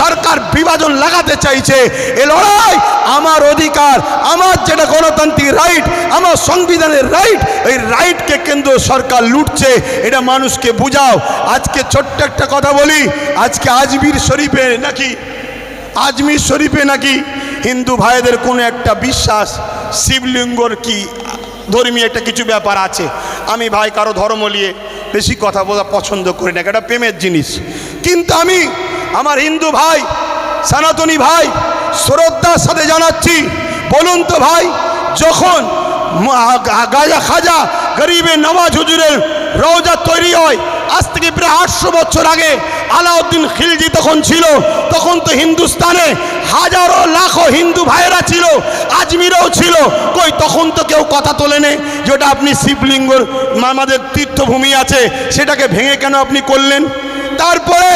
সরকার বিভাজন লাগাতে চাইছে। এ লড়াই আমার অধিকার, আমার যেটা গণতান্ত্রিক রাইট, আমার সংবিধানের রাইট, এই রাইটকে কেন্দ্র সরকার লুটছে, এটা মানুষকে বুঝাও। আজকে ছোট্ট একটা কথা বলি, আজকে আজমির শরীফে নাকি হিন্দু ভাইদের কোনো একটা বিশ্বাস, শিবলিঙ্গর কি ধর্মীয় একটা কিছু ব্যাপার আছে। আমি ভাই কারো ধর্ম নিয়ে বেশি কথা বলা পছন্দ করি না, এটা প্রেমের জিনিস। কিন্তু আমি আমার হিন্দু ভাই, সনাতনী ভাই শ্রদ্ধার সাথে জানাচ্ছি, বলুন তো ভাই, যখন খাজা গরিবে নওয়াজ হুজুরের রওজা তৈরি হয়, আজ থেকে প্রায় 800 বছর আগে আলাউদ্দিন খিলজি তখন ছিল, তখন তো হিন্দুস্তানে হাজারো লাখো হিন্দু ভাইয়েরা ছিল, আজমিরেও ছিল। কই তখন তো কেউ কথা তোলেনি যেটা আপনি শিবলিঙ্গর আমাদের তীর্থভূমি আছে সেটাকে ভেঙে কেন আপনি করলেন? তারপরে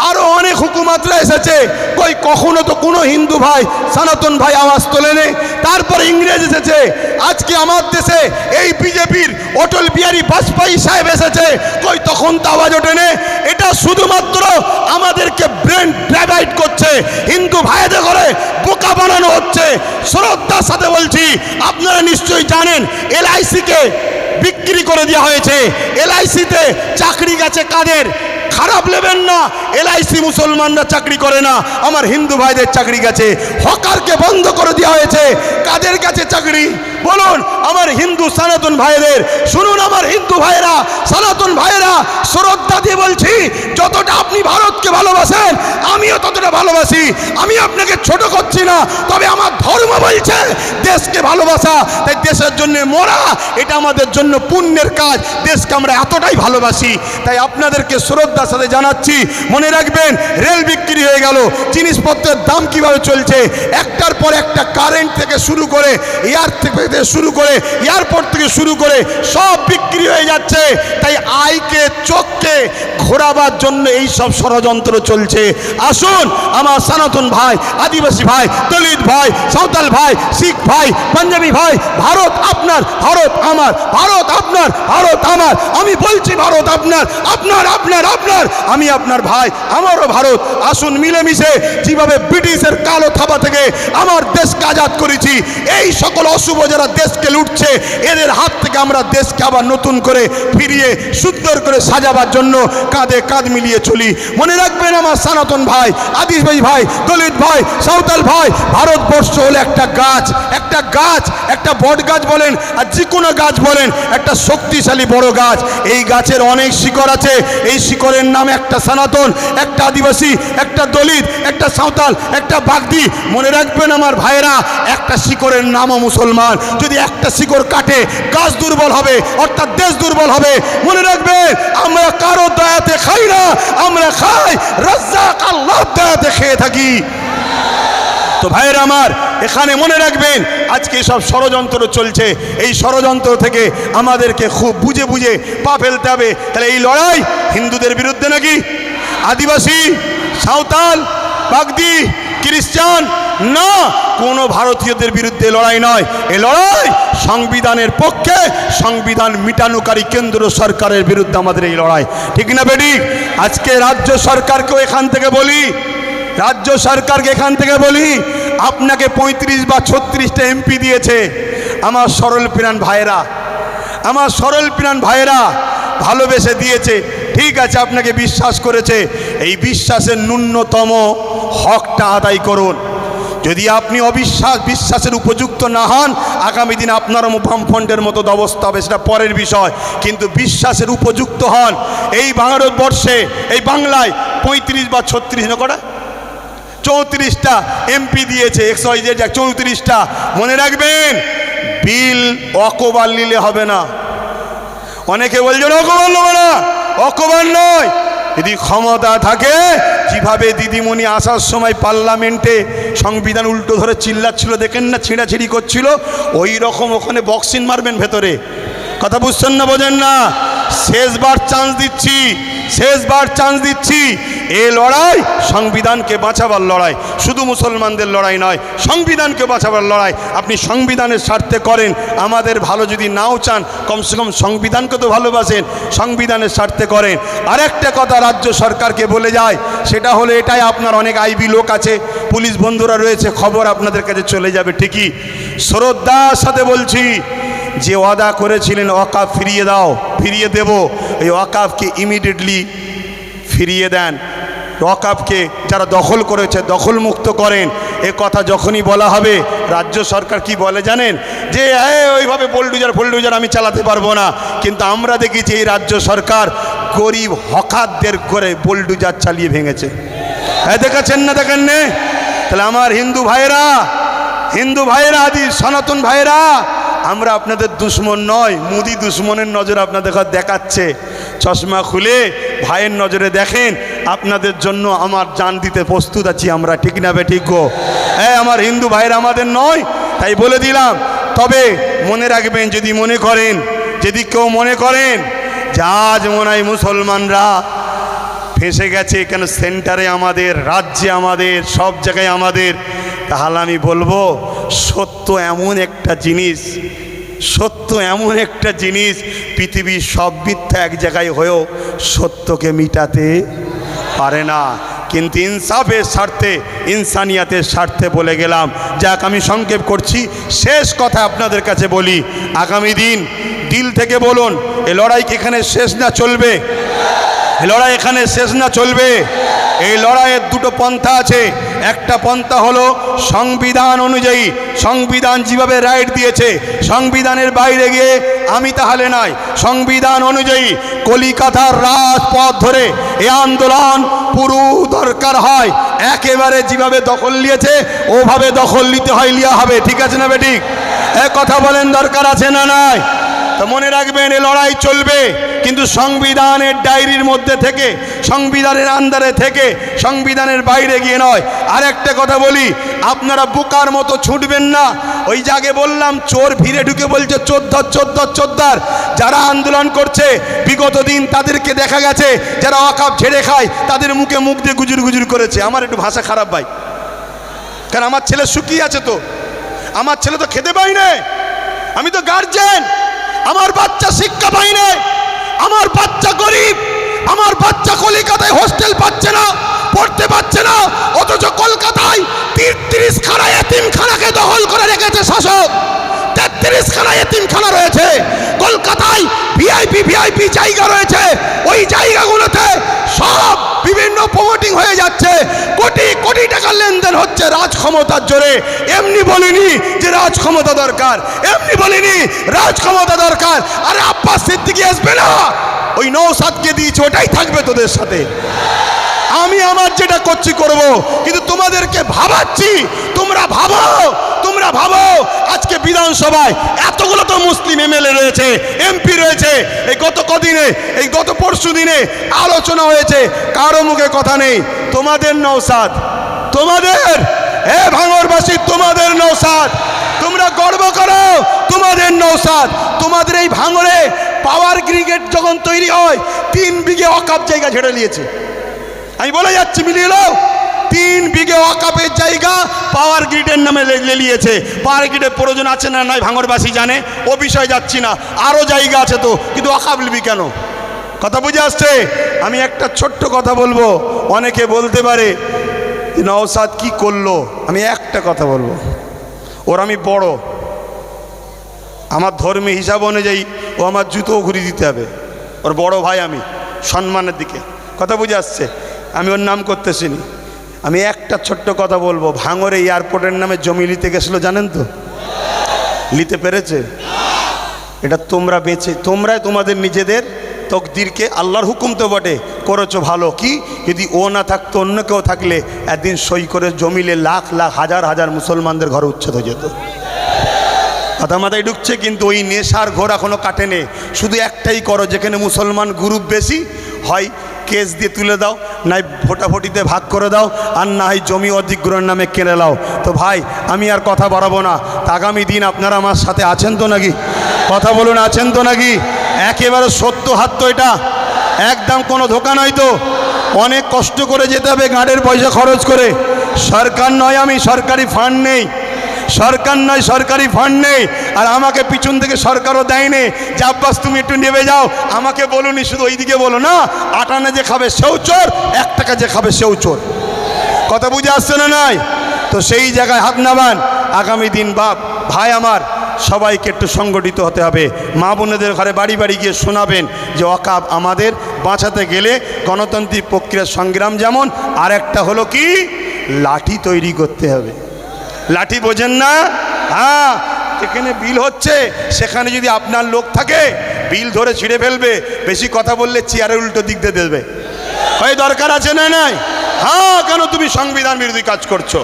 আরো অনেক হুকুমাতরা এসেছে, কই কখনো তো কোনো হিন্দু ভাই, সনাতন ভাই আওয়াজ তোলেনি। তারপরে ইংরেজ এসেছে, আজকে আমার দেশে এই বিজেপির অটল বিহারী বাজপেয়ী সাহেব এসেছে, কই তখন তো আওয়াজ ওঠেনি। এটা শুধুমাত্র আমাদেরকে ব্রেন ডাইভার্ট করছে, হিন্দু ভাইদের করে বোকা বানানো হচ্ছে। শ্রদ্ধার সাথে বলছি, আপনারা নিশ্চয়ই জানেন LIC-কে বিক্রি করে দেওয়া হয়েছে। LIC-তে চাকরি গেছে কাদের? খারাপ নেবেন না, LIC মুসলমানরা চাকরি করে না, আমার হিন্দু ভাইদের চাকরি গেছে। হকারকে বন্ধ করে দেওয়া হয়েছে, কাদের কাছে চাকরি বলুন? আমার হিন্দু সনাতন ভাইদের। শুনুন আমার হিন্দু ভাইরা, সনাতন ভাইরা, শ্রদ্ধা দিয়ে বলছি, যতটা আপনি ভারতকে ভালোবাসেন আমিও ততটা ভালোবাসি। আমি আপনাকে ছোট করছি না, তবে আমার ধর্ম বলছে দেশকে ভালোবাসা, তাই দেশের জন্য মরা এটা আমাদের জন্য পুণ্যের কাজ। দেশকে আমরা এতটাই ভালোবাসি, তাই আপনাদেরকে শ্রদ্ধার সাথে জানাচ্ছি, মনে রাখবেন রেল বিক্রি হয়ে গেল, জিনিসপত্রের দাম কিভাবে চলছে, একটার পর একটা, কারেন্ট থেকে শুরু করে এয়ারপোর্ট থেকে শুরু করে সব বিক্রি হয়ে যাচ্ছে। তাই আইকে চোখকে ঘোরাবার জন্য এই সব ষড়যন্ত্র চলছে। আসুন আমার সনাতন ভাই, আদিবাসী ভাই, দলিত ভাই, সাঁওতাল ভাই, শিখ ভাই, পাঞ্জাবি ভাই, ভারত আপনার, ভারত আমার, ভারত আপনার, ভারত আমার। আমি বলছি ভারত আপনার, আপনার আপনার আপনার, আমি আপনার ভাই, আমারও ভারত। আসুন মিলেমিশে যেভাবে ব্রিটিশের কালো থাবা থেকে আমার দেশকে আজাদ করেছি, এই সকল অশুভ যারা দেশকে লুটছে এদের হাত থেকে আমরা দেশকে আবার নতুন করে ফিরিয়ে সুন্দর করে সাজাবার জন্য কাঁধে কাঁধ মিলিয়ে চলি। মনে রাখবেন আমার সনাতন ভাই, আদিবাসী ভাই, দলিত ভাই, সাঁওতাল ভাই, ভারতবর্ষ হলো একটা গাছ, একটা বট গাছ বলেন আর যে কোনো গাছ বলেন, একটা শক্তিশালী বড় গাছ। এই গাছের অনেক শিকড় আছে, এই শিকড়ের নাম একটা সনাতন, একটা আদিবাসী, একটা দলিত, একটা সাঁওতাল, একটা বাগদি। মনে রাখবেন আমার ভাইয়েরা, একটা শিকড়ের নামও মুসলমান। যদি একটা শিকড় কাটে গাছ দুর্বল হবে, অর্থাৎ দেশ দুর্বল হবে। মনে রাখবেন আমরা কারো দয়াতে খাই না, আমরা খাই রাজ্জাক আল্লাহর দয়াতে খেয়ে থাকি। তো ভাইয়েরা আমার, এখানে মনে রাখবেন আজকে সব ষড়যন্ত্র চলছে, এই ষড়যন্ত্র থেকে আমাদেরকে খুব বুঝে বুঝে পা ফেলতে হবে। তাহলে এই লড়াই হিন্দুদের বিরুদ্ধে নাকি আদিবাসী, সাঁওতাল, বাগদি, খ্রিস্টান না, কোনো ভারতীয়দের বিরুদ্ধে লড়াই নয়। এ লড়াই সংবিধানের পক্ষে, সংবিধান মিটানোকারী কেন্দ্র সরকারের বিরুদ্ধে আমাদের এই লড়াই, ঠিক না বেঠিক? আজকে রাজ্য সরকারকেও এখান থেকে বলি, আপনাকে 35 বা 36টা MP দিয়েছে। আমার সরল প্রাণ ভাইয়েরা ভালোবেসে দিয়েছে, ঠিক আছে, আপনাকে বিশ্বাস করেছে। এই বিশ্বাসের ন্যূনতম হকটা আদায় করুন। যদি আপনি বিশ্বাসের উপযুক্ত না হন, আগামী দিন আপনারও বামফ্রন্টের মতো অবস্থা হবে, সেটা পরের বিষয়। কিন্তু বিশ্বাসের উপযুক্ত হন। এই ভারতবর্ষে, এই বাংলায় 35 বা 36 না কটা 34টা MP দিয়েছে, 34টা। মনে রাখবেন, বিল অকবার নিলে হবে না। অনেকে বলছেন অকবার নেবে না, অকবার নয়। যদি ক্ষমতা থাকে, যেভাবে দিদিমণি আসার সময় পার্লামেন্টে সংবিধান উল্টো ধরে চিল্লাচ্ছিল, দেখেন না, ছিঁড়াছিঁড়ি করছিল, ওই রকম ওখানে বক্সিং মারবেন ভেতরে। কথা বুঝছেন না, বোঝেন না? শেষবার চান্স দিচ্ছি, শেষবার চান্স দিচ্ছি। এই লড়াই সংবিধানকে বাঁচাবার লড়াই, শুধু মুসলমানদের লড়াই নয়, সংবিধানকে বাঁচাবার লড়াই। আপনি সংবিধানের স্বার্থে করেন, আমাদের ভালো যদি নাও চান কমসে কম সংবিধানকে তো ভালোবাসেন, সংবিধানের স্বার্থে করেন। আরেকটা কথা রাজ্য সরকারকে বলে যায়, সেটা হলো এটাই, আপনার অনেক আইবি লোক আছে, পুলিশ বন্ধুরা রয়েছে, খবর আপনাদের কাছে চলে যাবে ঠিকই। শ্রদ্ধার সাথে বলছি, যে ওয়াদা করেছিলেন ওয়াকাফ ফিরিয়ে দাও, ফিরিয়ে দেব, এই ওয়াকাফকে ইমিডিয়েটলি ফিরিয়ে দেন। ওয়াকাফকে যারা দখল করেছে দখল মুক্ত করেন। এ কথা যখনই বলা হবে, রাজ্য সরকার কি বলে জানেন, যে ওইভাবে বোলডুজার আমি চালাতে পারবো না। কিন্তু আমরা দেখেছি এই রাজ্য সরকার গরিব হকারদের করে বোলডুজার চালিয়ে ভেঙেছে। দেখেছেন না, দেখেন নে? তাহলে আমার হিন্দু ভাইয়েরা আদি সনাতন ভাইয়েরা, আমরা আপনাদের দুশ্মন নয়, মুদি দুশ্মনের নজর আপনাদের দেখাচ্ছে। চশমা খুলে ভাইয়ের নজরে দেখেন, আপনাদের জন্য আমার জান দিতে প্রস্তুত আছি আমরা, ঠিক না বেঠিক গো? আমার হিন্দু ভাইয়েরা আমাদের নয়, তাই বলে দিলাম। তবে মনে রাখবেন, যদি কেউ মনে করেন যে আজ মনে হয় মুসলমানরা ফেঁসে গেছে, কেন সেন্টারে আমাদের, রাজ্যে আমাদের, সব জায়গায় আমাদের, তাহলে আমি বলবো সত্য এমন একটা জিনিস, পৃথিবীর সব মিথ্যা এক জায়গায় হয়েও সত্যকে মিটাতে পারে না। কিন্তু ইনসাফের স্বার্থে, ইনসানিয়াতের স্বার্থে বলে গেলাম। যাক, আমি সংক্ষেপ করছি, শেষ কথা আপনাদের কাছে বলি, আগামী দিল থেকে বলুন, এই লড়াই কি এখানে শেষ না চলবে? এই লড়াইয়ের দুটো পন্থা আছে। একটা পন্থা হলো সংবিধান অনুযায়ী, সংবিধান যেভাবে রাইট দিয়েছে, সংবিধানের বাইরে গিয়ে আমি তাহলে নয়, সংবিধান অনুযায়ী কলিকাতার রাজপথ ধরে এই আন্দোলন পুরো দরকার হয়, একেবারে যেভাবে দখল নিয়েছে ওভাবে দখল নিতে হয়, লিয়া হবে। ঠিক আছে না বেঠিক? কথা বলেন, দরকার আছে না নাই? তো মনে রাখবেন, এই লড়াই চলবে, কিন্তু সংবিধানের ডায়েরির মধ্যে থেকে, সংবিধানের আন্ডারে থেকে, সংবিধানের বাইরে গিয়ে নয়। আর একটা কথা বলি, আপনারা বোকার মতো ছুটবেন না। ওই জায়গায় বললাম, চোর ভিড়ে ঢুকে বলছে চোদ্দার। যারা আন্দোলন করছে বিগত দিন তাদেরকে দেখা গেছে, যারা ওয়াকাফ ঝেড়ে খায় তাদের মুখে মুখ দিয়ে গুজুর করেছে। আমার একটু ভাষা খারাপ ভাই, কারণ আমার ছেলে শুকিয়ে আছে, তো আমার ছেলে তো খেতে পাই না, আমি তো গার্জেন, আমার বাচ্চা শিক্ষা পাই না, আমার বাচ্চা গরিব, আমার বাচ্চা কলকাতায় হোস্টেল পাচ্ছে না, পড়তে পারছে না, অথচ কলকাতায় 33 খানা এতিমখানাকে দখল করে রেখেছে শাসক। 33 খানা এতিমখানা রয়েছে কলকাতায়, ভিআইপি জায়গা রয়েছে, ওই জায়গাগুলোতে সব বিভিন্ন প্রমোটিং হয়ে যাচ্ছে, কোটি টাকার লেনদেন হচ্ছে রাজ ক্ষমতার জোরে। এমনি বলিনি যে রাজ ক্ষমতা দরকার, আরে আব্বাস সিদ্দিকী আসবে না, ওই নওশাদকে দিয়েছে, ওটাই থাকবে তোদের সাথে। আমি আমার যেটা করছি করব, কিন্তু তোমাদেরকে ভাবাচ্ছি, তোমরা ভাবো আজকে বিধানসভায় এতগুলো তো মুসলিম এমএলএ রয়েছে, এমপি রয়েছে, এই গত পরশু দিনে আলোচনা হয়েছে, কারো মুখে কথা নেই। তোমাদের নওশাদ, ভাঙড়বাসী, তোমাদের নওশাদ, তোমরা গর্ব করো, তোমাদের নওশাদ। তোমাদের এই ভাঙড়ে পাওয়ার গ্রিগেড যখন তৈরি হয় 3 বিঘে ওয়াকাফ জায়গা ছেড়ে নিয়েছে। আমি বলে যাচ্ছি, মিলিয়ে নাও, 3 বিঘে ওয়াকাফের জায়গা পাওয়ার গ্রিডের নামে নিয়েছে। পাওয়ার গ্রিডের প্রয়োজন আছে না নাই ভাঙড়বাসী জানে, ও বিষয়ে যাচ্ছি না, আরও জায়গা আছে তো, কিন্তু ওয়াকাফ নিবি কেন? কথা বুঝে আসছে? আমি একটা ছোট্ট কথা বলবো, অনেকে বলতে পারে নওশাদ কি করলো। আমি একটা কথা বলবো, ওর আমি বড়, আমার ধর্মীয় হিসাব অনুযায়ী ও আমার জুতোও ঘুরিয়ে দিতে হবে, ওর বড় ভাই আমি, সম্মানের দিকে। কথা বুঝে আসছে? আমি ওর নাম করতেছিনি। আমি একটা ছোট্ট কথা বলবো, ভাঙড়ে এয়ারপোর্টের নামে জমি নিতে গেছিলো, জানেন তো? নিতে পেরেছে? এটা তোমরাই তোমাদের নিজেদের তকদিরকে, আল্লাহর হুকুম তো বটে, করেছো ভালো। কি যদি ও না থাকতো, অন্য কেউ থাকলে একদিন সই করে জমিলে লাখ হাজার মুসলমানদের ঘরে উচ্ছেদ হয়ে যেত। কথা মাথায় ঢুকছে? কিন্তু ওই নেশার ঘোর এখনো কাটেনি। শুধু একটাই করো, যেখানে মুসলমান গ্রুপ বেশি হয় কেস দিয়ে তুলে দাও, নাই ভোটাভুটিতে ভাগ করে দাও, আর না হয় জমি অধিগ্রহণের নামে কিনে নাও। তো ভাই, আমি আর কথা বাড়াবো না। আগামী দিন আপনারা আমার সাথে আছেন তো নাকি? কথা বলুন, আছেন তো নাকি? একেবারে সত্য হাত তো এটা, একদম কোনো ধোকা নয় তো। অনেক কষ্ট করে যেতে হবে, গাড়ির পয়সা খরচ করে। সরকার নয়, আমি সরকারি ফান্ড নেই, সরকার নয়, সরকারি ফান্ড নেই। আর আমাকে পিছন থেকে সরকারও দেয়নি যে আব্বাস তুমি একটু নেমে যাও। আমাকে বলুনি, শুধু ওইদিকে বলো না, 8 আনা যে খাবে সেও চোর, 1 টাকা যে খাবে সেও চোর। কথা বুঝে আসছে না? নাই তো সেই জায়গায় হাত নামান। আগামী দিন ভাই আমার, সবাইকে একটু সংগঠিত হতে হবে। মা বোনেদের ঘরে বাড়ি বাড়ি গিয়ে শোনাবেন যে ওয়াকফ আমাদের বাঁচাতে গেলে গণতান্ত্রিক প্রক্রিয়ার সংগ্রাম যেমন, আর একটা হলো কি, লাঠি তৈরি করতে হবে। লাঠি বোঝেন না? হ্যাঁ, যেখানে বিল হচ্ছে সেখানে যদি আপনার লোক থাকে, বিল ধরে ছিঁড়ে ফেলবে। বেশি কথা বললে চেয়ারের উল্টো দিক দিয়ে দেবে। হয় দরকার আছে না? নাই? হ্যাঁ, কেন তুমি সংবিধান বিরোধী কাজ করছো?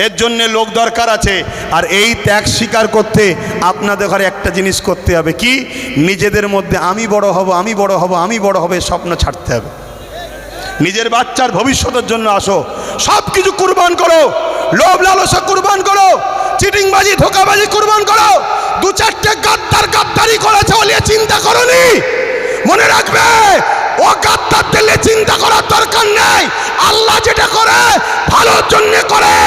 এর জন্য লোক দরকার আছে। আর এই ত্যাগ স্বীকার করতে আপনাদের ঘরে একটা জিনিস করতে হবে কি, নিজেদের মধ্যে আমি বড় হব, আমি বড় হব, আমি বড় হবে স্বপ্ন ছাড়তে হবে। নিজের বাচ্চার ভবিষ্যতের জন্য আসো, সব কিছু কুরবান করো। লোভ লালসা কুরবান করো, চিটিংবাজি ধোকাবাজি কুরবান করো। 2-4টে গাদ্দারি করেছে বলে চিন্তা করনি। মনে রাখবে, ও গাদ্দার দিলে চিন্তা করার দরকার নেই। আল্লাহ যেটা করে ভালোর জন্য করে।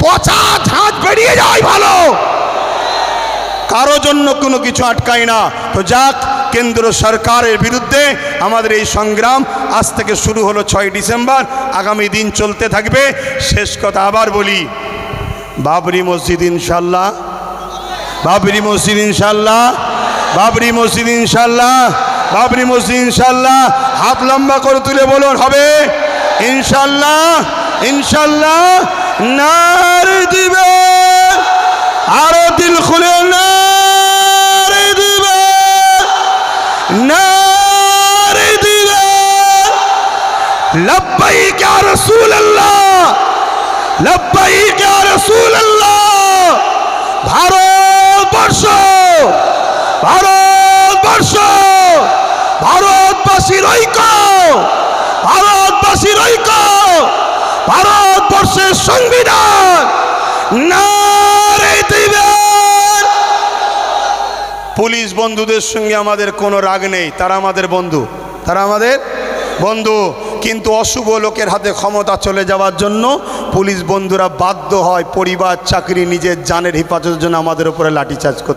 পচা ঝাঁজ বেরিয়ে যায় ভালো, কারো জন্য কোনো কিছু আটকায় না। তো যাক, কেন্দ্র সরকারের বিরুদ্ধে আমাদের এই সংগ্রাম আজ থেকে শুরু হলো 6 ডিসেম্বর, আগামী দিন চলতে থাকবে। শেষ কথা আবার বলি, বাবরি মসজিদ ইনশাল্লাহ, বাবরি মসজিদ ইনশাল্লাহ, বাবরি মসজিদ ইনশাল্লাহ, বাবরি মসজিদ ইনশাল্লাহ। হাত লম্বা করে তুলে বলুন, হবে ইনশাল্লাহ, ইনশাল্লাহ। নারে দিবে, আরো দিল খুলে নারে দিবে, নারে দিবে। লব্বাইক ইয়া রাসূলুল্লাহ, লব্বাইক ইয়া রাসূলুল্লাহ। ভারতবর্ষ, ভারতবর্ষ, ভারতবাসীর ঐক্য, ভারতবাসীর ঐক্য, ভারতবর্ষের সংবিধান। নারে দিবেন। পুলিশ বন্ধুদের সঙ্গে আমাদের কোনো রাগ নেই, তারা আমাদের বন্ধু, তারা আমাদের বন্ধু। কিন্তু অশুভ লোকের হাতে ক্ষমতা চলে যাওয়ার জন্য পুলিশ বন্ধুরা বাধ্য হয় পরিবার, চাকরি, নিজের জানের হেফাজতের জন্য আমাদের উপরে লাঠিচার্জ করতে।